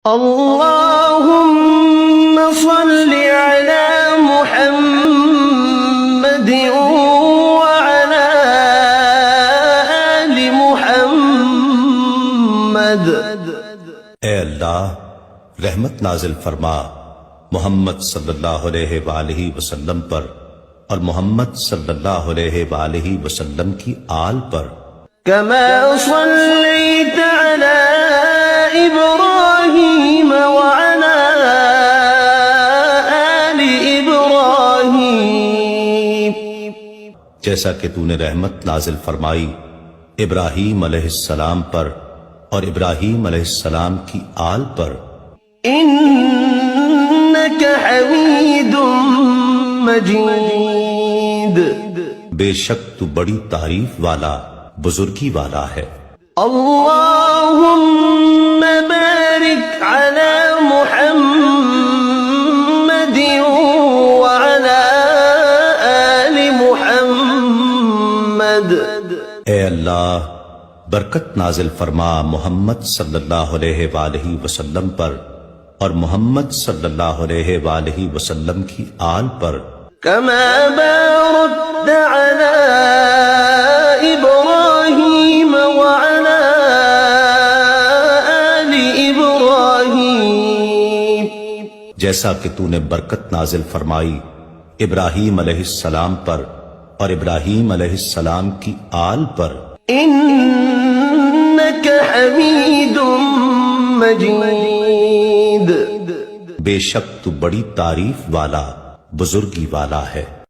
اللهم صل على محمد وعلى آل محمد۔ اے اللہ رحمت نازل فرما محمد صلی اللہ علیہ وآلہ وسلم پر اور محمد صلی اللہ علیہ وآلہ وسلم کی آل پر۔ كما صليت على إبراهيم وعلى آل إبراهيم، جیسا کہ تو نے رحمت نازل فرمائی ابراہیم علیہ السلام پر اور ابراہیم علیہ السلام کی آل پر۔ إنك حميد مجيد، بے شک تو بڑی تعریف والا بزرگی والا ہے۔ اللهم بارك على محمد وعلى آل محمد۔ اے اللہ برکت نازل فرما محمد صلی اللہ علیہ وآلہ وسلم پر اور محمد صلی اللہ علیہ وآلہ وسلم کی آل پر۔ كما باركت على إبراهيم وعلى آل إبراهيم، جیسا کہ تو نے برکت نازل فرمائی ابراہیم علیہ السلام پر اور ابراہیم علیہ السلام کی آل پر۔ إنك حميد مجيد، بے شک تو بڑی تعریف والا بزرگی والا ہے۔